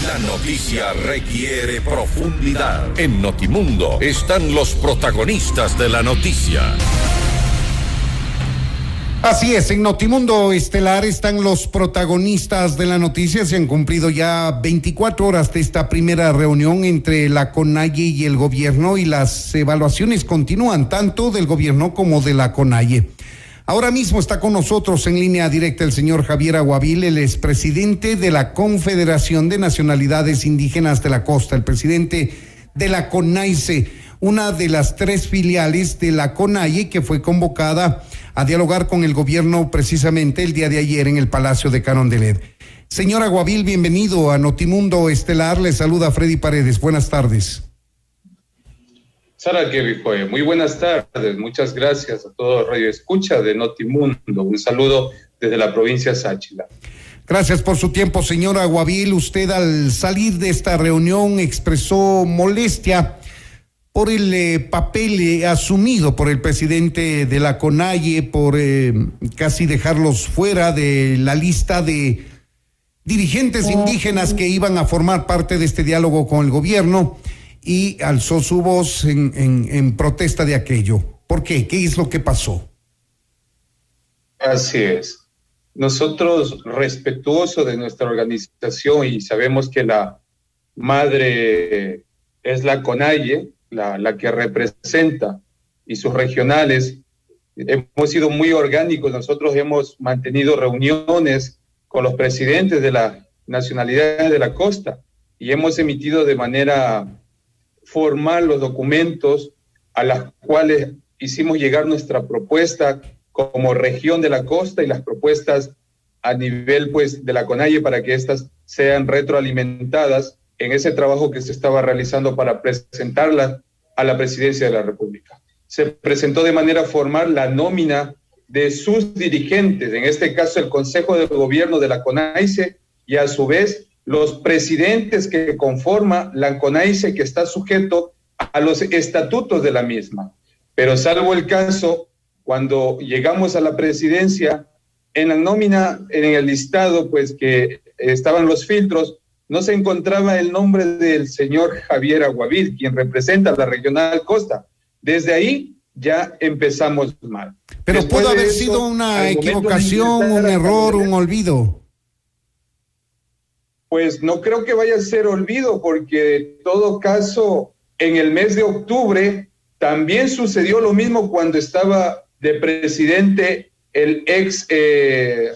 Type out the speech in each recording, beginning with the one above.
La noticia requiere profundidad. En Notimundo están los protagonistas de la noticia. Así es, en Notimundo Estelar están los protagonistas de la noticia. Se han cumplido ya 24 horas de esta primera reunión entre la CONAIE y el gobierno, y las evaluaciones continúan tanto del gobierno como de la CONAIE. Ahora mismo está con nosotros en línea directa el señor Javier Aguavil, el expresidente de la Confederación de Nacionalidades Indígenas de la Costa, el presidente de la CONAICE, una de las 3 filiales de la CONAIE que fue convocada a dialogar con el gobierno precisamente el día de ayer en el Palacio de Carondelet. Señor Aguavil, bienvenido a Notimundo Estelar. Le saluda Freddy Paredes. Buenas tardes. Sara Kevijoe, muy buenas tardes. Muchas gracias a todos Radio Escucha de Notimundo. Un saludo desde la provincia de Sáchila. Gracias por su tiempo, señor Aguavil. Usted, al salir de esta reunión, expresó molestia por el papel asumido por el presidente de la CONAIE, por casi dejarlos fuera de la lista de dirigentes indígenas que iban a formar parte de este diálogo con el gobierno, y alzó su voz en protesta de aquello. ¿Por qué? ¿Qué es lo que pasó? Así es. Nosotros, respetuosos de nuestra organización, y sabemos que la madre es la CONAIE, la que representa, y sus regionales, hemos sido muy orgánicos. Nosotros hemos mantenido reuniones con los presidentes de las nacionalidades de la costa y hemos emitido de manera formal los documentos a las cuales hicimos llegar nuestra propuesta como región de la costa y las propuestas a nivel pues de la CONAIE para que éstas sean retroalimentadas en ese trabajo que se estaba realizando para presentarla a la presidencia de la República. Se presentó de manera formal la nómina de sus dirigentes, en este caso el Consejo de Gobierno de la CONAICE, y a su vez los presidentes que conforman la CONAICE, que está sujeto a los estatutos de la misma. Pero salvo el caso, cuando llegamos a la presidencia, en la nómina, en el listado, pues que estaban los filtros, no se encontraba el nombre del señor Javier Aguavil, quien representa la Regional Costa. Desde ahí ya empezamos mal. Pero pudo haber sido una equivocación, un error, un olvido. Pues no creo que vaya a ser olvido, porque en todo caso, en el mes de octubre también sucedió lo mismo cuando estaba de presidente el ex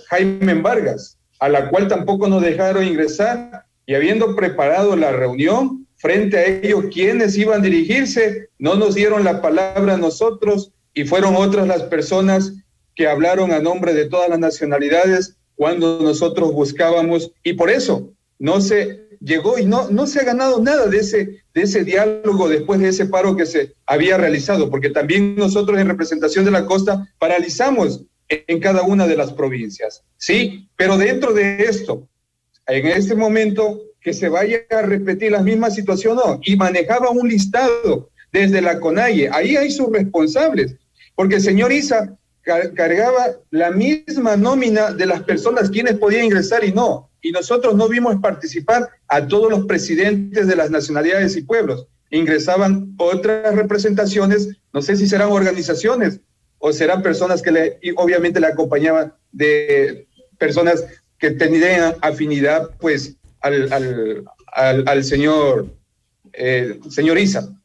Jaime Vargas, a la cual tampoco nos dejaron ingresar, y habiendo preparado la reunión, frente a ellos quienes iban a dirigirse, no nos dieron la palabra a nosotros, y fueron otras las personas que hablaron a nombre de todas las nacionalidades cuando nosotros buscábamos, y por eso no se llegó y no se ha ganado nada de ese diálogo después de ese paro que se había realizado, porque también nosotros en representación de la costa paralizamos en cada una de las provincias, ¿sí? Pero dentro de esto, en este momento, que se vaya a repetir la misma situación, no, y manejaba un listado desde la CONAIE, ahí hay sus responsables, porque el señor Isa cargaba la misma nómina de las personas quienes podían ingresar y nosotros no vimos participar a todos los presidentes de las nacionalidades y pueblos. Ingresaban otras representaciones, no sé si serán organizaciones o serán personas que obviamente le acompañaban, de personas que tenían afinidad pues al señor Isa.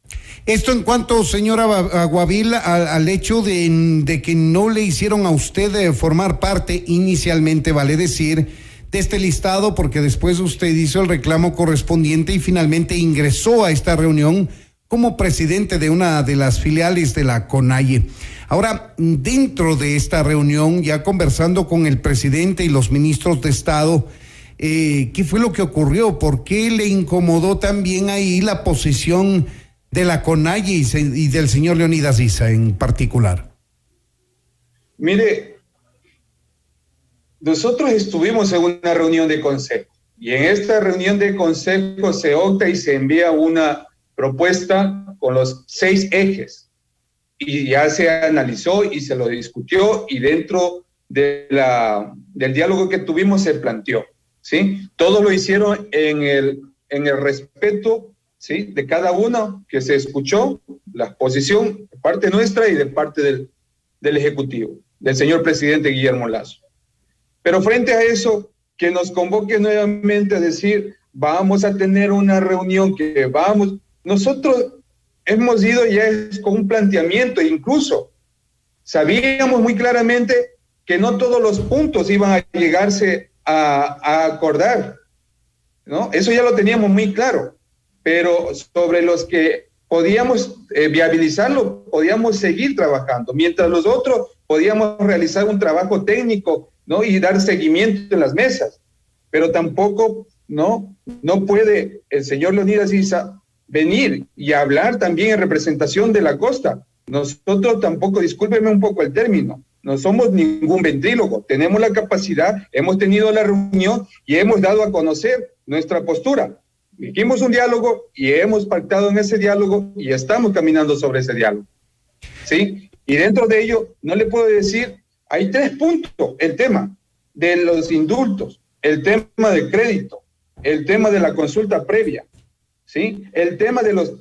Esto en cuanto, señora Aguavil, al hecho de que no le hicieron a usted formar parte inicialmente, vale decir, de este listado, porque después usted hizo el reclamo correspondiente y finalmente ingresó a esta reunión como presidente de una de las filiales de la CONAIE. Ahora, dentro de esta reunión, ya conversando con el presidente y los ministros de Estado, ¿qué fue lo que ocurrió? ¿Por qué le incomodó también ahí la posición de la CONAIE y del señor Leonidas Issa en particular? Mire, nosotros estuvimos en una reunión de consejo, y en esta reunión de consejo se opta y se envía una propuesta con los 6 ejes, y ya se analizó y se lo discutió, y dentro de del diálogo que tuvimos se planteó, ¿sí? Todos lo hicieron en el en el respeto, ¿sí?, de cada uno, que se escuchó la posición de parte nuestra y de parte del Ejecutivo, del señor presidente Guillermo Lasso. Pero frente a eso, que nos convoque nuevamente a decir, vamos a tener una reunión, nosotros hemos ido ya con un planteamiento, incluso sabíamos muy claramente que no todos los puntos iban a llegarse a acordar, ¿no? Eso ya lo teníamos muy claro, pero sobre los que podíamos viabilizarlo, podíamos seguir trabajando, mientras los otros podíamos realizar un trabajo técnico, ¿no?, y dar seguimiento en las mesas. Pero tampoco, no puede el señor Leonidas Issa venir y hablar también en representación de la costa. Nosotros tampoco, discúlpenme un poco el término, no somos ningún ventrílogo, tenemos la capacidad, hemos tenido la reunión y hemos dado a conocer nuestra postura. Dijimos un diálogo y hemos pactado en ese diálogo y estamos caminando sobre ese diálogo, ¿sí? Y dentro de ello, no le puedo decir, hay 3 puntos: el tema de los indultos, el tema del crédito, el tema de la consulta previa, ¿sí?, el tema de los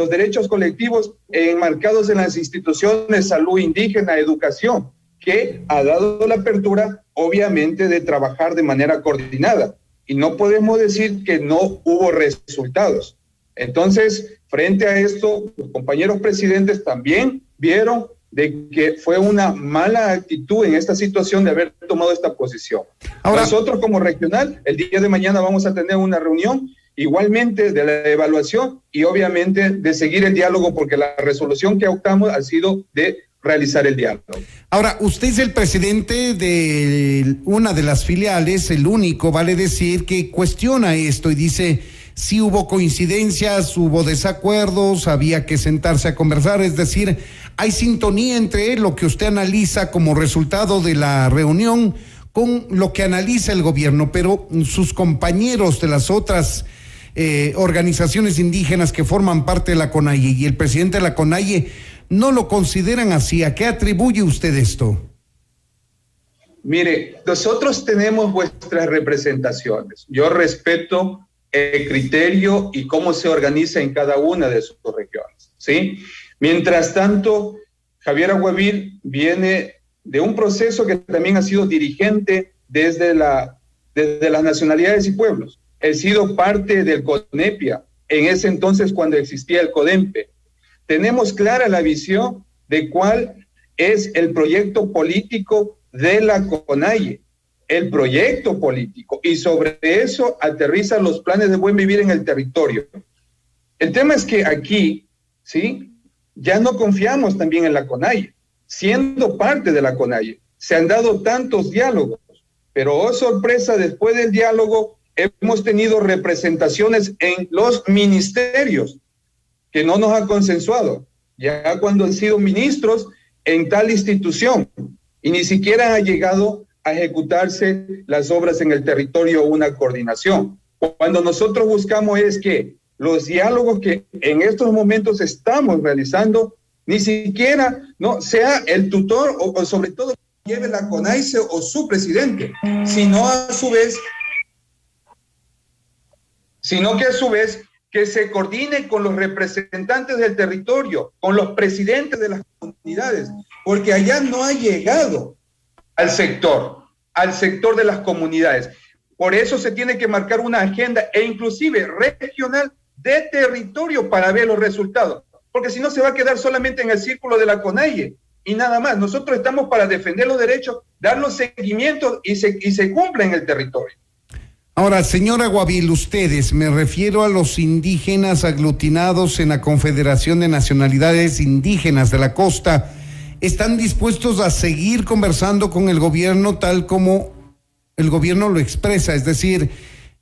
derechos colectivos enmarcados en las instituciones, salud indígena, educación, que ha dado la apertura, obviamente, de trabajar de manera coordinada. Y no podemos decir que no hubo resultados. Entonces, frente a esto, los compañeros presidentes también vieron de que fue una mala actitud en esta situación de haber tomado esta posición. Ahora, nosotros como regional, el día de mañana vamos a tener una reunión igualmente de la evaluación y obviamente de seguir el diálogo, porque la resolución que optamos ha sido de realizar el diálogo. Ahora, usted es el presidente de una de las filiales, el único, vale decir, que cuestiona esto y dice, sí hubo coincidencias, hubo desacuerdos, había que sentarse a conversar, es decir, hay sintonía entre lo que usted analiza como resultado de la reunión con lo que analiza el gobierno, pero sus compañeros de las otras organizaciones indígenas que forman parte de la CONAIE y el presidente de la CONAIE no lo consideran así. ¿A qué atribuye usted esto? Mire, nosotros tenemos vuestras representaciones. Yo respeto el criterio y cómo se organiza en cada una de sus regiones, ¿sí? Mientras tanto, Javier Aguavil viene de un proceso que también ha sido dirigente desde las nacionalidades y pueblos. He sido parte del CONEPIA, en ese entonces cuando existía el CODEMPE. Tenemos clara la visión de cuál es el proyecto político de la CONAIE, el proyecto político, y sobre eso aterrizan los planes de buen vivir en el territorio. El tema es que aquí, ¿sí?, ya no confiamos también en la CONAIE, siendo parte de la CONAIE. Se han dado tantos diálogos, pero oh sorpresa, después del diálogo hemos tenido representaciones en los ministerios que no nos han consensuado, ya cuando han sido ministros en tal institución, y ni siquiera ha llegado a ejecutarse las obras en el territorio o una coordinación. Cuando nosotros buscamos es que los diálogos que en estos momentos estamos realizando, ni siquiera no sea el tutor o sobre todo lleve la CONAICE o su presidente, sino que a su vez que se coordine con los representantes del territorio, con los presidentes de las comunidades, porque allá no ha llegado al sector de las comunidades. Por eso se tiene que marcar una agenda e inclusive regional de territorio para ver los resultados, porque si no se va a quedar solamente en el círculo de la CONAIE y nada más. Nosotros estamos para defender los derechos, dar los seguimientos y se cumpla en el territorio. Ahora, señor Aguavil, ustedes, me refiero a los indígenas aglutinados en la Confederación de Nacionalidades Indígenas de la Costa, ¿están dispuestos a seguir conversando con el gobierno tal como el gobierno lo expresa? Es decir,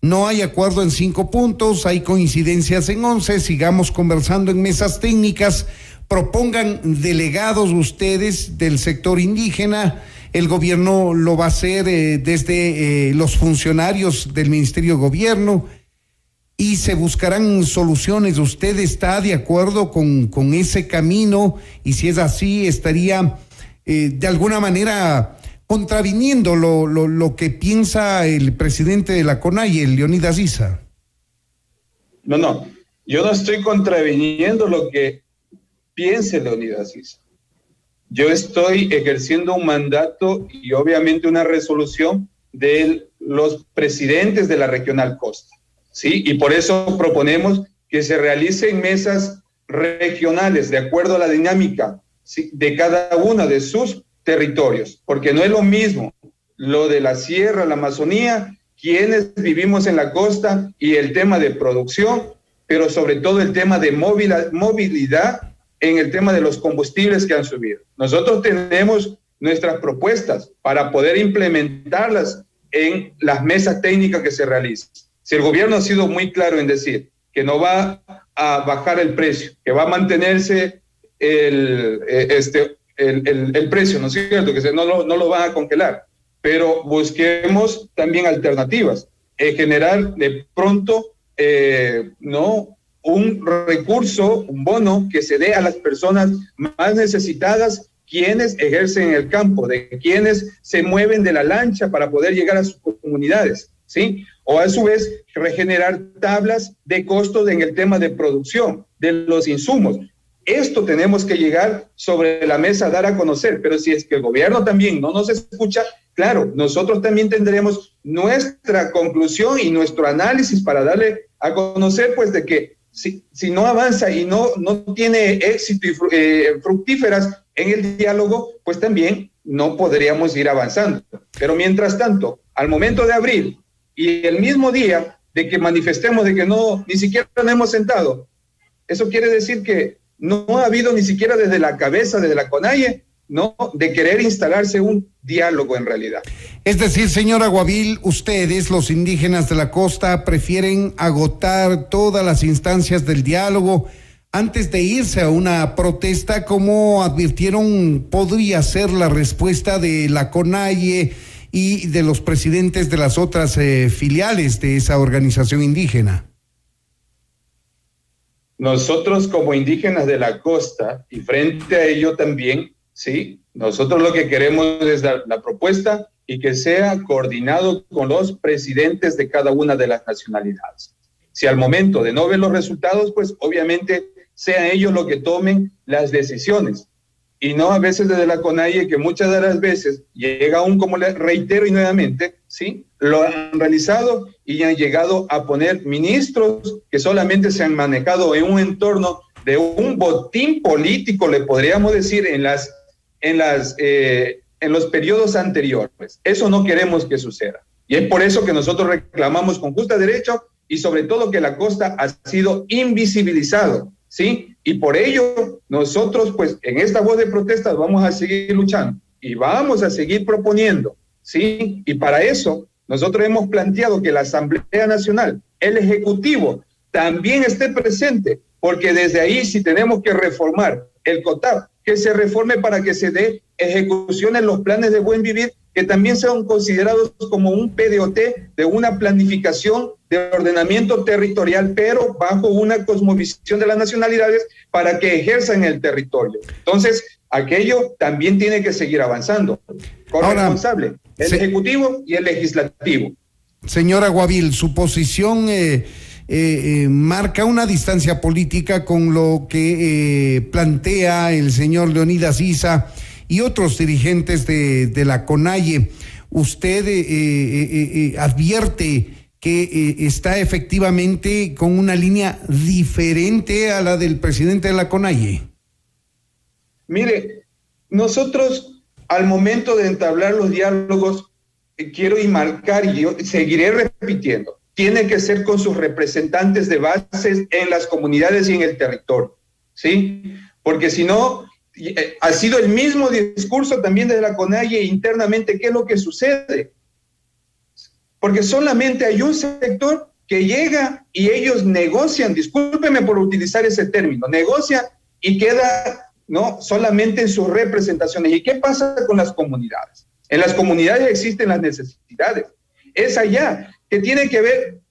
no hay acuerdo en 5 puntos, hay coincidencias en 11, sigamos conversando en mesas técnicas, propongan delegados ustedes del sector indígena, el gobierno lo va a hacer desde los funcionarios del Ministerio de Gobierno y se buscarán soluciones. ¿Usted está de acuerdo con ese camino? Y si es así, estaría de alguna manera contraviniendo lo que piensa el presidente de la CONAIE, Leonidas Issa. No, yo no estoy contraviniendo lo que piense Leonidas Issa. Yo estoy ejerciendo un mandato y obviamente una resolución de los presidentes de la Regional Costa, ¿sí? Y por eso proponemos que se realicen mesas regionales de acuerdo a la dinámica, ¿sí?, de cada uno de sus territorios, porque no es lo mismo lo de la sierra, la Amazonía, quienes vivimos en la costa y el tema de producción, pero sobre todo el tema de movilidad en el tema de los combustibles que han subido. Nosotros tenemos nuestras propuestas para poder implementarlas en las mesas técnicas que se realizan. Si el gobierno ha sido muy claro en decir que no va a bajar el precio, que va a mantenerse el precio, ¿no es cierto? Que no lo van a congelar, pero busquemos también alternativas, generar de pronto, un recurso, un bono que se dé a las personas más necesitadas, quienes ejercen el campo, de quienes se mueven de la lancha para poder llegar a sus comunidades, ¿sí? O a su vez regenerar tablas de costos en el tema de producción de los insumos. Esto tenemos que llegar sobre la mesa, dar a conocer, pero si es que el gobierno también no nos escucha, claro, nosotros también tendremos nuestra conclusión y nuestro análisis para darle a conocer, pues, de que si no avanza y no tiene éxito y fructíferas en el diálogo, pues también no podríamos ir avanzando. Pero mientras tanto, al momento de abrir y el mismo día de que manifestemos de que ni siquiera nos hemos sentado, eso quiere decir que no ha habido ni siquiera desde la cabeza, desde la CONAIE, de querer instalarse un diálogo en realidad. Es decir, señora Guavil, ustedes, los indígenas de la costa, prefieren agotar todas las instancias del diálogo antes de irse a una protesta, como advirtieron podría ser la respuesta de la CONAIE y de los presidentes de las otras filiales de esa organización indígena. Nosotros como indígenas de la costa y frente a ello también, sí, nosotros lo que queremos es la propuesta y que sea coordinado con los presidentes de cada una de las nacionalidades. Si al momento de no ver los resultados, pues obviamente sean ellos los que tomen las decisiones y no a veces desde la CONAIE, que muchas de las veces llega aún, como les reitero y nuevamente, sí, lo han realizado y han llegado a poner ministros que solamente se han manejado en un entorno de un botín político, le podríamos decir, en los periodos anteriores. Eso no queremos que suceda. Y es por eso que nosotros reclamamos con justa derecho y sobre todo que la costa ha sido invisibilizado, ¿sí? Y por ello nosotros, pues, en esta voz de protesta vamos a seguir luchando y vamos a seguir proponiendo, ¿sí? Y para eso nosotros hemos planteado que la Asamblea Nacional, el Ejecutivo, también esté presente, porque desde ahí, si tenemos que reformar el COTAP, que se reforme para que se dé ejecución en los planes de buen vivir, que también sean considerados como un PDOT de una planificación de ordenamiento territorial, pero bajo una cosmovisión de las nacionalidades para que ejerzan el territorio. Entonces, aquello también tiene que seguir avanzando. Corresponsable, el Ejecutivo y el Legislativo. Señora Guavil, su posición marca una distancia política con lo que plantea el señor Leonidas Issa y otros dirigentes de la CONAIE. Usted advierte que está efectivamente con una línea diferente a la del presidente de la CONAIE. Mire, nosotros al momento de entablar los diálogos, quiero marcar y yo seguiré repitiendo, tiene que ser con sus representantes de bases en las comunidades y en el territorio, ¿sí? Porque si no, ha sido el mismo discurso también desde la CONAIE internamente. ¿Qué es lo que sucede? Porque solamente hay un sector que llega y ellos negocian, discúlpeme por utilizar ese término, negocian y queda solamente en sus representaciones. ¿Y qué pasa con las comunidades? En las comunidades existen las necesidades. Es allá que tiene que haber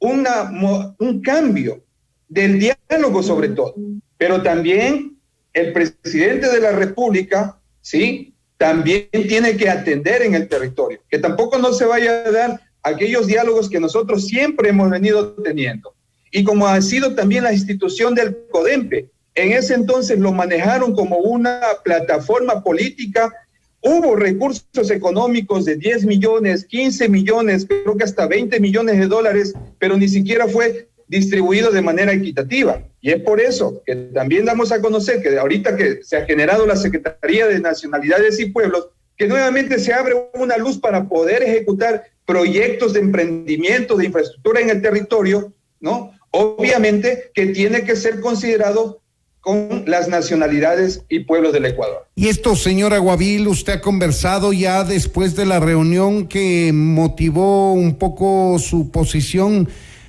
un cambio del diálogo sobre todo, pero también el presidente de la República, ¿sí?, también tiene que atender en el territorio, que tampoco no se vaya a dar aquellos diálogos que nosotros siempre hemos venido teniendo. y como ha sido también la institución del CODEMPE. En ese entonces lo manejaron como una plataforma política. Hubo recursos económicos de 10 millones, 15 millones, creo que hasta 20 millones de dólares, pero ni siquiera fue distribuido de manera equitativa. Y es por eso que también damos a conocer que ahorita que se ha generado la Secretaría de Nacionalidades y Pueblos, que nuevamente se abre una luz para poder ejecutar proyectos de emprendimiento, de infraestructura en el territorio, ¿no? Obviamente que tiene que ser considerado con las nacionalidades y pueblos del Ecuador. Y esto, señor Aguavil, usted ha conversado ya después de la reunión que motivó un poco su posición,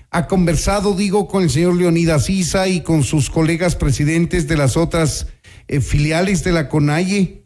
ha conversado, digo, con el señor Leonidas Issa y con sus colegas presidentes de las otras filiales de la CONAIE.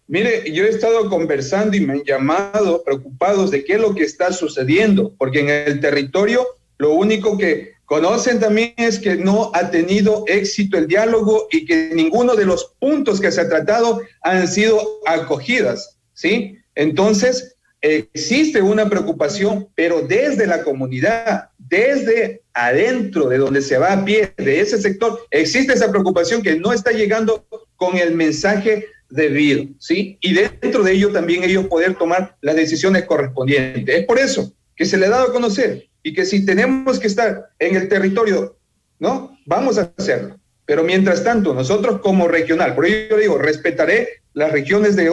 Mire, yo he estado conversando y me han llamado preocupados de qué es lo que está sucediendo, porque en el territorio lo único que conocen también es que no ha tenido éxito el diálogo y que ninguno de los puntos que se ha tratado han sido acogidas, ¿sí? Entonces, existe una preocupación, pero desde la comunidad, desde adentro de donde se va a pie, de ese sector, existe esa preocupación que no está llegando con el mensaje debido, ¿sí? Y dentro de ello también ellos poder tomar las decisiones correspondientes. Es por eso que se le ha dado a conocer y que si tenemos que estar en el territorio, ¿no? Vamos a hacerlo. Pero mientras tanto, nosotros como regional, por ello yo digo, respetaré las regiones de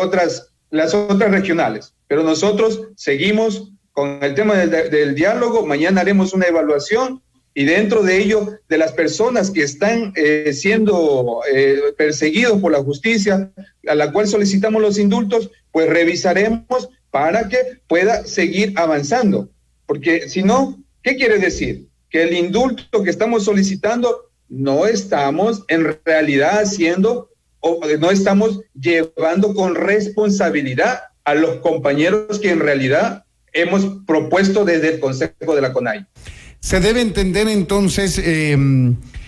las otras regionales, pero nosotros seguimos con el tema del diálogo. Mañana haremos una evaluación y dentro de ello, de las personas que están siendo perseguidos por la justicia, a la cual solicitamos los indultos, pues revisaremos para que pueda seguir avanzando. Porque si no, ¿qué quiere decir? Que el indulto que estamos solicitando no estamos en realidad haciendo o no estamos llevando con responsabilidad a los compañeros que en realidad hemos propuesto desde el Consejo de la CONAIE. Se debe entender entonces,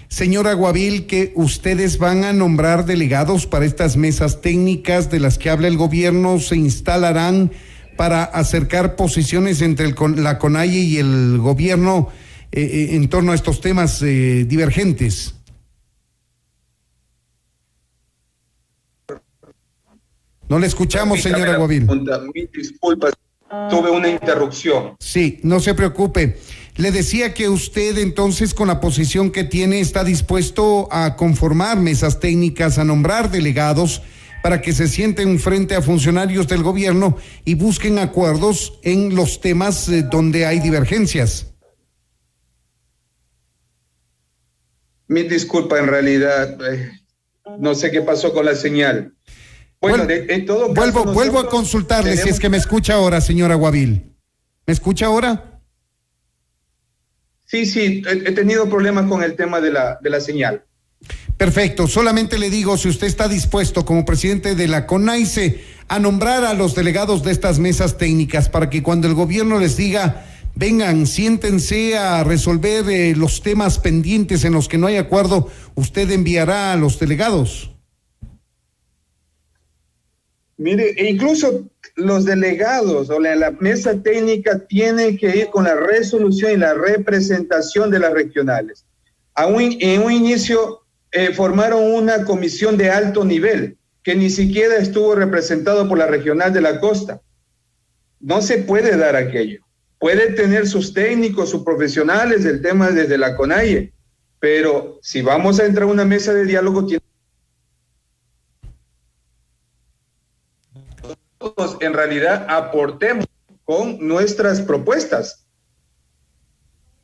señor Aguavil, que ustedes van a nombrar delegados para estas mesas técnicas de las que habla el gobierno, se instalarán para acercar posiciones entre la CONAIE y el gobierno en torno a estos temas divergentes. No le escuchamos, señor Aguavil. Mil disculpas, tuve una interrupción. Sí, no se preocupe. Le decía que usted entonces con la posición que tiene está dispuesto a conformar mesas técnicas, a nombrar delegados para que se sienten frente a funcionarios del gobierno y busquen acuerdos en los temas donde hay divergencias. Mil disculpas, en realidad, no sé qué pasó con la señal. Bueno, en todo caso, vuelvo a consultarle si es que me escucha ahora, señor Aguavil. ¿Me escucha ahora? Sí, he tenido problemas con el tema de la señal. Perfecto, solamente le digo si usted está dispuesto como presidente de la CONAICE a nombrar a los delegados de estas mesas técnicas para que cuando el gobierno les diga, vengan, siéntense a resolver los temas pendientes en los que no hay acuerdo, usted enviará a los delegados. Mire, incluso los delegados o la mesa técnica tienen que ir con la resolución y la representación de las regionales. En un inicio formaron una comisión de alto nivel que ni siquiera estuvo representado por la regional de la costa. No se puede dar aquello. Puede tener sus técnicos, sus profesionales del tema desde la CONAIE, pero si vamos a entrar a una mesa de diálogo, todos en realidad aportemos con nuestras propuestas.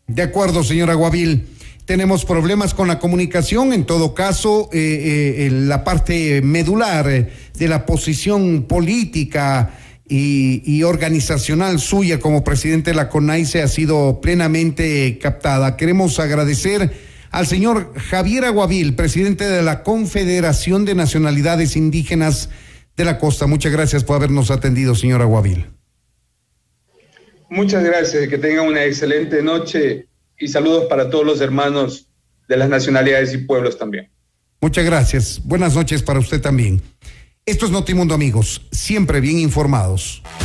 De acuerdo, señor Aguavil. Tenemos problemas con la comunicación, en todo caso, la parte medular de la posición política y organizacional suya como presidente de la CONAICE ha sido plenamente captada. Queremos agradecer al señor Javier Aguavil, presidente de la Confederación de Nacionalidades Indígenas de la Costa. Muchas gracias por habernos atendido, señor Aguavil. Muchas gracias, que tengan una excelente noche y saludos para todos los hermanos de las nacionalidades y pueblos también. Muchas gracias. Buenas noches para usted también. Esto es Notimundo, amigos, siempre bien informados.